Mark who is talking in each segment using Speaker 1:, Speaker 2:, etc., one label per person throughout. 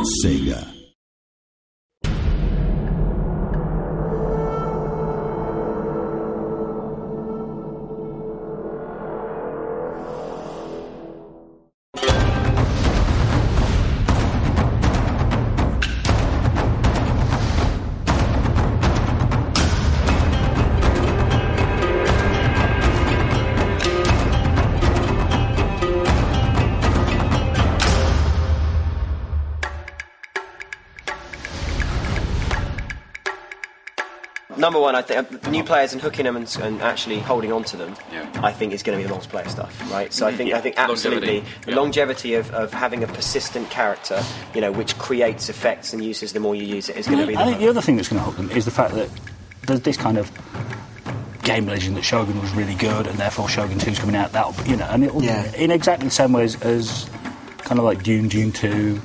Speaker 1: Sega.
Speaker 2: Number one, I think new players and hooking them and actually holding on to them, I think is going to be the multiplayer stuff, right? So I think absolutely the longevity of having a persistent character, which creates effects and uses the more you use it is going to be.
Speaker 3: I think the other thing that's going to hook them is the fact that there's this kind of game legend that Shogun was really good, and therefore Shogun 2's coming out. And it'll in exactly the same ways as kind of like Dune 2.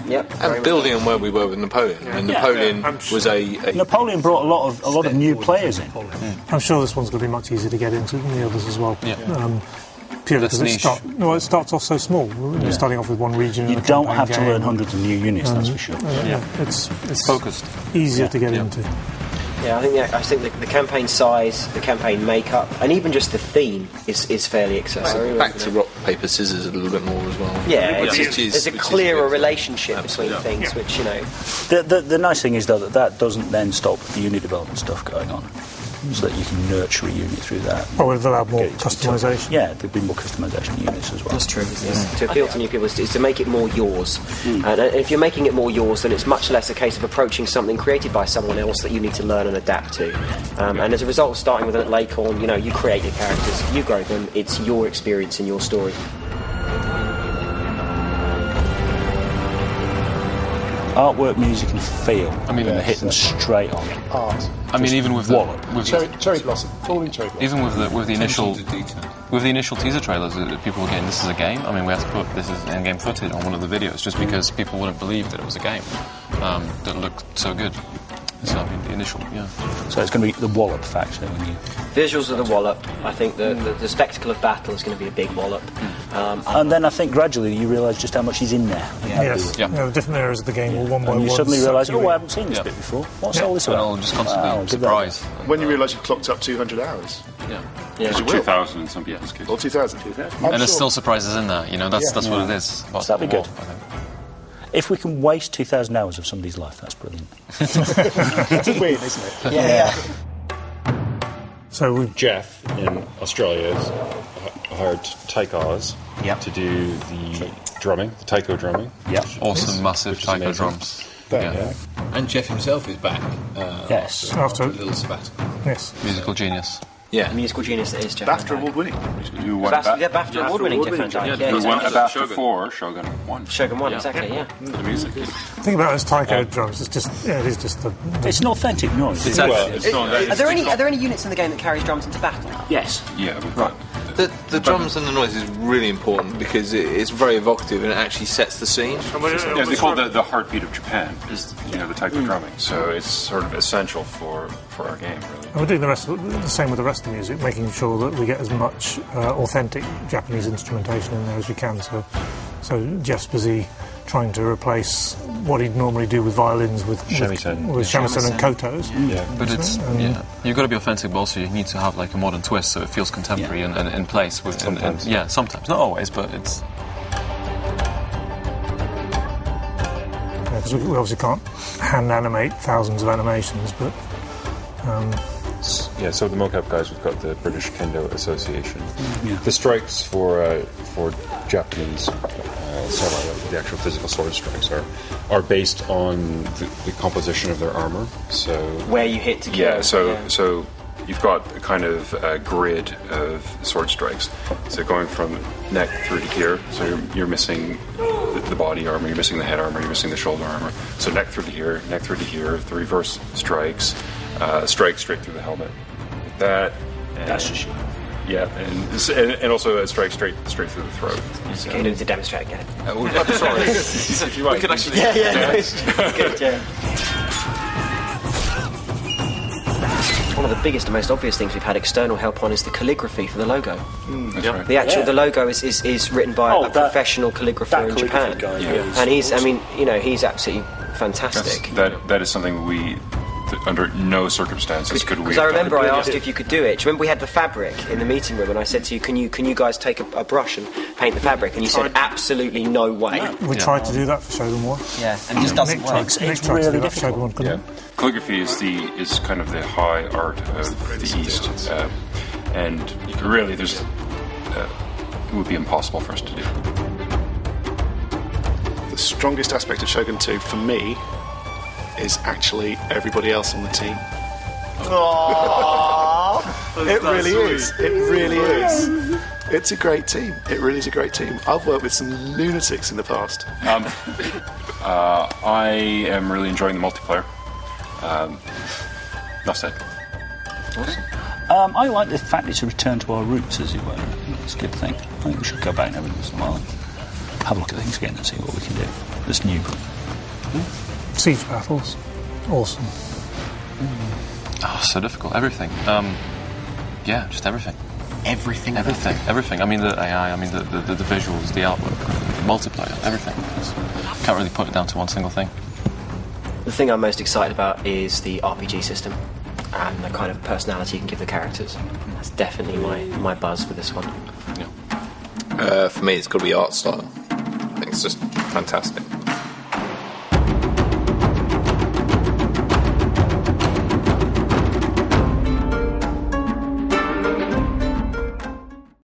Speaker 4: Yep, and building on where we were with Napoleon. Napoleon was
Speaker 3: Napoleon brought a lot of new players in.
Speaker 5: I'm sure this one's going to be much easier to get into than the others as well. Purely because it starts off so small. You're starting off with one region.
Speaker 3: You don't have to learn hundreds of new units, that's for sure.
Speaker 5: It's
Speaker 4: focused,
Speaker 5: easier to get into.
Speaker 2: Yeah, I think the campaign size, the campaign makeup, and even just the theme is fairly accessible.
Speaker 4: Back to rock, paper, scissors a little bit more as well.
Speaker 2: Yeah, there's a clearer relationship between things, which,
Speaker 3: The nice thing is, though, that doesn't then stop the unit development stuff going on, so that you can nurture a unit through that.
Speaker 5: Oh, we'll allow more customisation.
Speaker 3: Yeah, there'll be more customisation units as well.
Speaker 2: That's true. To appeal to new people is to make it more yours. And if you're making it more yours, then it's much less a case of approaching something created by someone else that you need to learn and adapt to. And as a result of starting with an Acorn, you create your characters, you grow them, it's your experience and your story.
Speaker 3: Artwork, music, and feel. They're hitting straight on.
Speaker 6: Art.
Speaker 7: Even with
Speaker 6: cherry blossom, falling cherry blossom.
Speaker 7: Even with the initial teaser trailers, people were getting this is a game. We had to put this is in-game footage on one of the videos just because people wouldn't believe that it was a game that looked so good. So the initial,
Speaker 3: So it's going to be the wallop factor when you.
Speaker 2: Visuals are the wallop. I think the spectacle of battle is going to be a big wallop.
Speaker 3: And then I think gradually you realise just how much is in there.
Speaker 5: The different areas of the game will one by one.
Speaker 3: You suddenly realise, I haven't seen this bit before. What's all this about?
Speaker 7: I'll just constantly surprise.
Speaker 6: When you realise you've clocked up 200 hours.
Speaker 7: Yeah.
Speaker 8: 2,000 in some people's cases.
Speaker 6: Or 2,000.
Speaker 7: And there's still surprises in there. That's what it is.
Speaker 3: So that'd be good. If we can waste 2,000 hours of somebody's life, that's brilliant.
Speaker 6: It's a win, isn't it?
Speaker 2: Yeah.
Speaker 8: So Jeff in Australia has hired taikos to do the drumming, the taiko drumming.
Speaker 7: Awesome, massive taiko drums.
Speaker 9: And Jeff himself is back.
Speaker 5: After
Speaker 9: a little sabbatical.
Speaker 5: Yes.
Speaker 7: Musical genius.
Speaker 2: Yeah, musical genius that is Jeff.
Speaker 6: BAFTA award-winning.
Speaker 8: Who won
Speaker 2: BAFTA award-winning Jeff Van Dyke.
Speaker 8: Who won a BAFTA for Shogun 1.
Speaker 2: Shogun 1, exactly,
Speaker 8: For the music.
Speaker 5: Think about it as taiko drums. It is just the.
Speaker 3: It's an authentic noise.
Speaker 2: Are there any units in the game that carries drums into battle?
Speaker 3: Yes.
Speaker 8: Yeah, we've got.
Speaker 4: The drums and the noise is really important because it's very evocative and it actually sets the scene.
Speaker 8: They call it the heartbeat of Japan, is the taiko drumming. So it's sort of essential for our game, really.
Speaker 5: And we're doing the same with the rest of the music, making sure that we get as much authentic Japanese instrumentation in there as we can. So Jeff's busy trying to replace what he'd normally do with violins with shamisen and kotos.
Speaker 7: But it's you've got to be authentic, but also you need to have like a modern twist so it feels contemporary and in place. Sometimes, sometimes, not always, but it's.
Speaker 5: Because we obviously can't hand animate thousands of animations, but.
Speaker 8: So the mocap guys, we've got the British Kendo Association. The strikes for Japanese samurai, the actual physical sword strikes, are based on the composition of their armor. So
Speaker 2: where you hit to kill.
Speaker 8: So you've got a kind of grid of sword strikes. So going from neck through to here. So you're missing the body armor, you're missing the head armor, you're missing the shoulder armor. So neck through to here, neck through to here. The reverse strikes. Strike straight through the helmet. That's just Yeah, and also a strike straight through the throat.
Speaker 2: So you need to demonstrate again.
Speaker 8: Sorry.
Speaker 2: We could actually. Good, yeah. one of the biggest and most obvious things we've had external help on is the calligraphy for the logo.
Speaker 8: That's right.
Speaker 2: The logo is written by a professional calligrapher in Japan, and he's absolutely fantastic.
Speaker 8: That is something we, under no circumstances could we.
Speaker 2: Because I remember I asked you if you could do it. Do you remember we had the fabric in the meeting room, and I said to you, "Can you guys take a brush and paint the fabric?" And you said, "Absolutely no way."
Speaker 5: We tried to do that for Shogun 1.
Speaker 1: Yeah, and it just doesn't work.
Speaker 5: Nick tried to do that for Shogun 1, couldn't he?
Speaker 8: Calligraphy is kind of the high art of the East, and really, it would be impossible for us to do.
Speaker 6: The strongest aspect of Shogun 2 for me is actually everybody else on the team. It really is. It really is. It's a great team. It really is a great team. I've worked with some lunatics in the past.
Speaker 8: I am really enjoying the multiplayer. Enough said.
Speaker 3: Awesome. I like the fact it's a return to our roots, as it were. It's a good thing. I think we should go back every once in a while and have a look at things again and see what we can do. That's new.
Speaker 5: Siege battles. Awesome.
Speaker 7: Oh, so difficult. Everything. Just everything.
Speaker 1: Everything.
Speaker 7: I mean, the AI, I mean, the visuals, the artwork, the multiplayer, everything. Can't really put it down to one single thing.
Speaker 2: The thing I'm most excited about is the RPG system and the kind of personality you can give the characters. That's definitely my buzz with this one.
Speaker 4: For me, it's got to be art style. I think it's just fantastic.